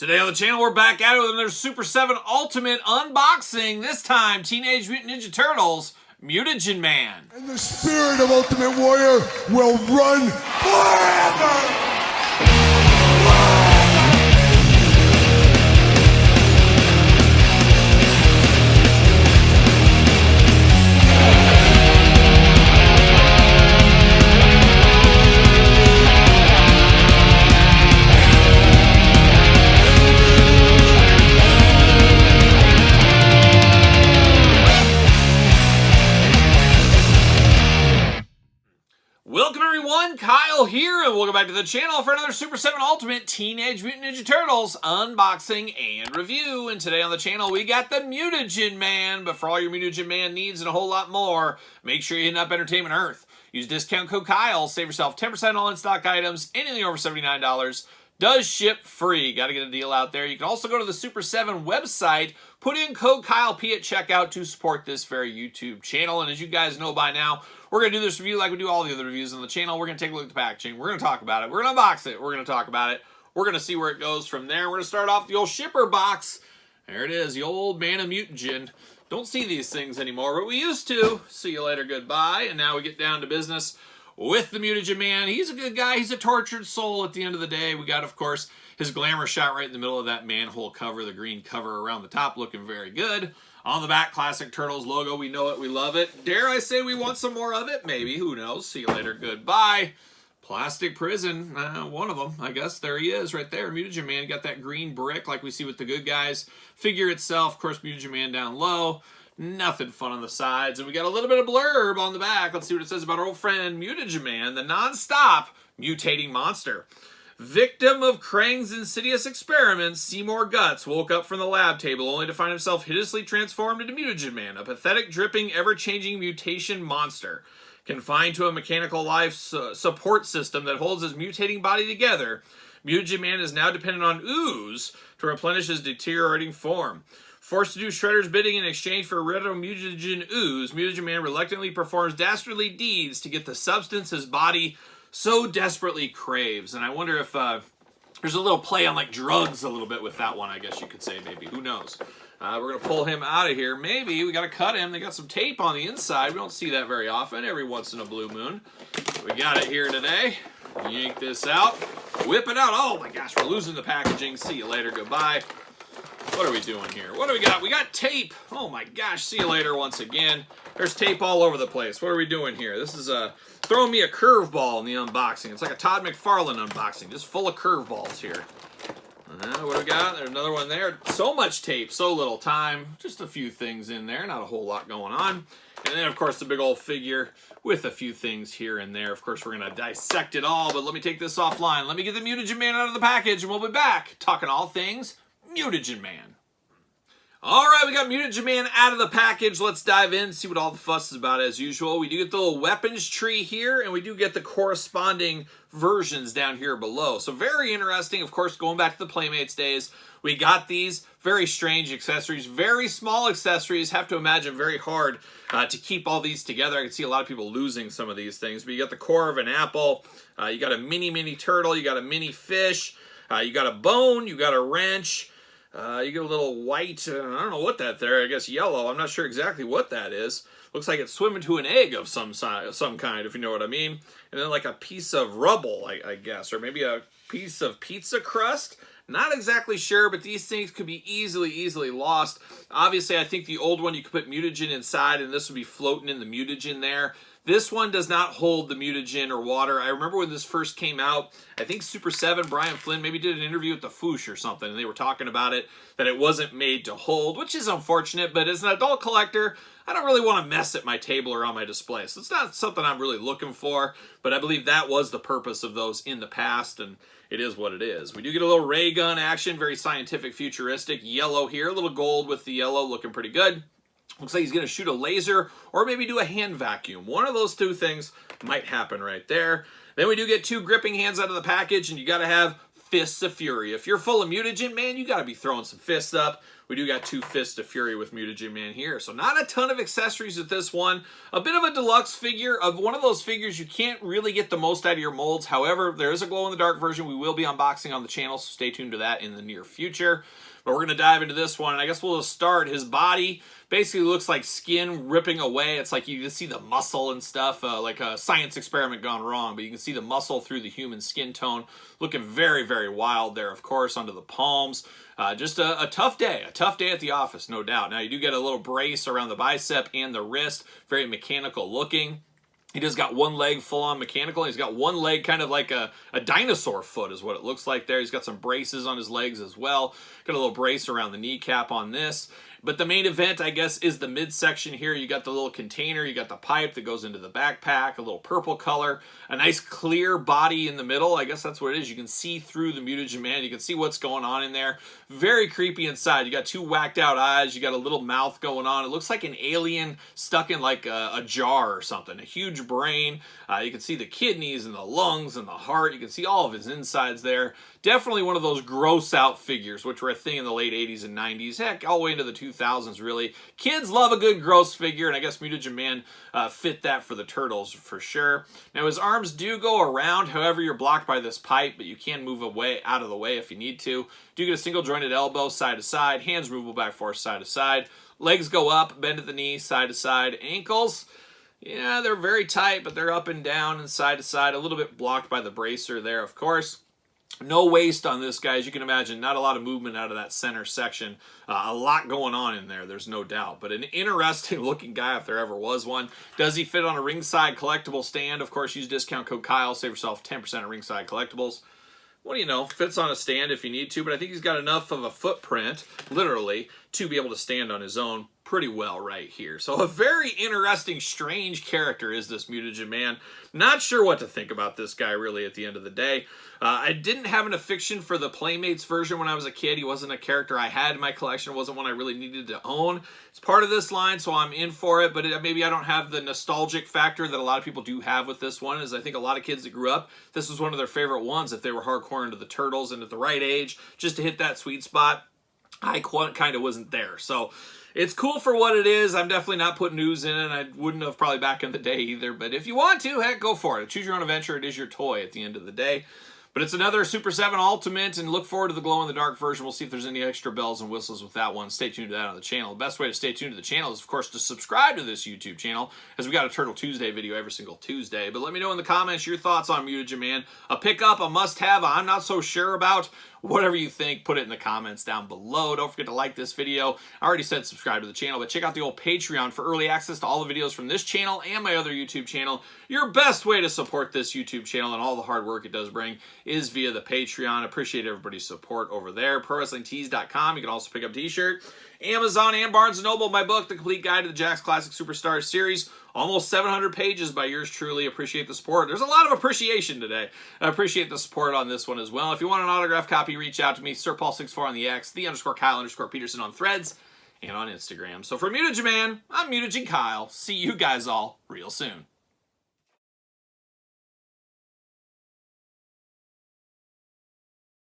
Today on the channel, we're back at it with another Super 7 Ultimate unboxing. This time, Teenage Mutant Ninja Turtles, Mutagen Man. And the spirit of Ultimate Warrior will run forever! Welcome everyone, Kyle here, and welcome back to the channel for another Super 7 Ultimate Teenage Mutant Ninja Turtles unboxing and review. And today on the channel, we got the Mutagen Man. But for all your Mutagen Man needs and a whole lot more, make sure you hit up Entertainment Earth. Use discount code Kyle, save yourself 10% all in-stock items, anything over $79. Does ship free. Got to get a deal out there. You can also go to the Super 7 website, put in code KyleP at checkout to support this very YouTube channel. And as you guys know by now, we're going to do this review like we do all the other reviews on the channel. We're going to take a look at the packaging. We're going to talk about it. We're going to unbox it. We're going to talk about it. We're going to see where it goes from there. We're going to start off the old shipper box. There it is, the old man of Mutagen. Don't see these things anymore, but we used to. See you later, goodbye. And now we get down to business with the Mutagen Man. He's a good guy. He's a tortured soul at the end of the day. We got, of course, his glamour shot right in the middle of that manhole cover, the green cover around the top, looking very good. On the back, classic Turtles logo. We know it. We love it. Dare I say we want some more of it? Maybe. Who knows? See you later. Goodbye. Plastic prison. One of them, I guess. There he is right there. Mutagen Man got that green brick like we see with the good guys. Figure itself. Of course, Mutagen Man down low. Nothing fun on the sides. And we got a little bit of blurb on the back. Let's see what it says about our old friend Mutagen Man, the non-stop mutating monster. Victim of Krang's insidious experiments, Seymour Guts woke up from the lab table only to find himself hideously transformed into Mutagen Man, a pathetic, dripping, ever-changing mutation monster. Confined to a mechanical life support system that holds his mutating body together, Mutagen Man is now dependent on ooze to replenish his deteriorating form. Forced to do Shredder's bidding in exchange for Mutagen ooze, Mutagen Man reluctantly performs dastardly deeds to get the substance his body so desperately craves. And I wonder if there's a little play on like drugs a little bit with that one, I guess you could say, maybe. Who knows? We're going to pull him out of here. Maybe. We got to cut him. They got some tape on the inside. We don't see that very often. Every once in a blue moon. We got it here today. Yank this out. Whip it out. Oh my gosh, we're losing the packaging. See you later. Goodbye. What are we doing here? What do we got? We got tape. Oh my gosh, see you later once again. There's tape all over the place. What are we doing here? This is throwing me a curveball in the unboxing. It's like a Todd McFarlane unboxing, just full of curveballs here. What do we got? There's another one there. So much tape, so little time. Just a few things in there, not a whole lot going on. And then, of course, the big old figure with a few things here and there. Of course, we're going to dissect it all, but let me take this offline. Let me get the Mutagen Man out of the package, and we'll be back talking all things Mutagen Man. All right, we got Mutagen Man out of the package. Let's dive in, see what all the fuss is about as usual. We do get the little weapons tree here, and we do get the corresponding versions down here below. So very interesting. Of course, going back to the Playmates days, we got these very strange accessories, very small accessories. Have to imagine very hard to keep all these together. I can see a lot of people losing some of these things. But you got the core of an apple. You got a mini turtle. You got a mini fish. You got a bone. You got a wrench. You get a little white, I don't know what that there, I guess yellow. I'm not sure exactly what that is. Looks like it's swimming to an egg of some kind, if you know what I mean. And then like a piece of rubble, I guess, or maybe a piece of pizza crust. Not exactly sure, but these things could be easily lost. Obviously, I think the old one, you could put Mutagen inside, and this would be floating in the Mutagen there. This one does not hold the mutagen or water. I remember when this first came out, I think Super 7, Brian Flynn maybe did an interview with the Foosh or something, and they were talking about it, that it wasn't made to hold, which is unfortunate, but as an adult collector, I don't really want to mess at my table or on my display. So it's not something I'm really looking for, but I believe that was the purpose of those in the past, and it is what it is. We do get a little ray gun action, very scientific, futuristic, yellow here, a little gold with the yellow, looking pretty good. Looks like he's going to shoot a laser or maybe do a hand vacuum. One of those two things might happen right there. Then we do get two gripping hands out of the package, and you got to have fists of fury. If you're full of Mutagen, man, you got to be throwing some fists up. we do got 2 Fists of Fury with Mutagen Man here. So not a ton of accessories with this one. A bit of a deluxe figure of one of those figures you can't really get the most out of your molds. However, there is a glow-in-the-dark version we will be unboxing on the channel, so stay tuned to that in the near future. But we're going to dive into this one, and I guess we'll just start. His body basically looks like skin ripping away. It's like you can see the muscle and stuff, like a science experiment gone wrong, but you can see the muscle through the human skin tone. Looking very, very wild there, of course, onto the palms. Just a tough day at the office, no doubt. Now, you do get a little brace around the bicep and the wrist, very mechanical looking. He just got one leg full-on mechanical. He's got one leg kind of like a dinosaur foot is what it looks like there. He's got some braces on his legs as well. Got a little brace around the kneecap on this. But the main event, I guess, is the midsection here. You got the little container. You got the pipe that goes into the backpack, a little purple color, a nice clear body in the middle. I guess that's what it is. You can see through the Mutagen Man. You can see what's going on in there. Very creepy inside. You got 2 whacked out eyes. You got a little mouth going on. It looks like an alien stuck in like a jar or something. A huge brain. You can see the kidneys and the lungs and the heart. You can see all of his insides there. Definitely one of those gross out figures, which were a thing in the late 80s and 90s. Heck, all the way into the 2000s, really. Kids love a good gross figure, and I guess Mutagen Man fit that for the Turtles for sure. Now, his arms do go around. However, you're blocked by this pipe, but you can move away out of the way if you need to. Do get a single jointed elbow, side to side. Hands removable back forth, side to side. Legs go up, bend at the knee, side to side. Ankles, yeah, they're very tight, but they're up and down and side to side. A little bit blocked by the bracer there, of course. No waist on this guy, as you can imagine. Not a lot of movement out of that center section. A lot going on in there, there's no doubt. But an interesting looking guy if there ever was one. Does he fit on a ringside collectible stand? Of course, use discount code Kyle. Save yourself 10% at ringside collectibles. What do you know? Fits on a stand if you need to, but I think he's got enough of a footprint, literally, to be able to stand on his own pretty well right here. So a very interesting, strange character is this Mutagen Man. Not sure what to think about this guy, really, at the end of the day. I didn't have an affection for the Playmates version when I was a kid. He wasn't a character I had in my collection. It wasn't one I really needed to own. It's part of this line, so I'm in for it, but maybe I don't have the nostalgic factor that a lot of people do have with this one, as I think a lot of kids that grew up, this was one of their favorite ones if they were hardcore into the Turtles and at the right age, just to hit that sweet spot. I kind of wasn't there. So it's cool for what it is. I'm definitely not putting news in it. I wouldn't have probably back in the day either. But if you want to, heck, go for it. Choose your own adventure. It is your toy at the end of the day. But it's another Super 7 Ultimate, and look forward to the glow-in-the-dark version. We'll see if there's any extra bells and whistles with that one. Stay tuned to that on the channel. The best way to stay tuned to the channel is, of course, to subscribe to this YouTube channel, as we got a Turtle Tuesday video every single Tuesday. But let me know in the comments your thoughts on Mutagen Man. A pickup, a must-have, I'm not so sure about. Whatever you think, put it in the comments down below. Don't forget to like this video. I already said subscribe to the channel, but check out the old Patreon for early access to all the videos from this channel and my other YouTube channel. Your best way to support this YouTube channel and all the hard work it does bring is via the Patreon. Appreciate everybody's support over there. ProWrestlingTees.com. You can also pick up a t-shirt. Amazon and Barnes & Noble, my book, The Complete Guide to the Jakks Classic Superstars series. Almost 700 pages by yours truly. Appreciate the support. There's a lot of appreciation today. I appreciate the support on this one as well. If you want an autographed copy, reach out to me. SirPaul64 on the X, _Kyle_Peterson on Threads, and on Instagram. So for Mutagen Man, I'm Mutagen Kyle. See you guys all real soon.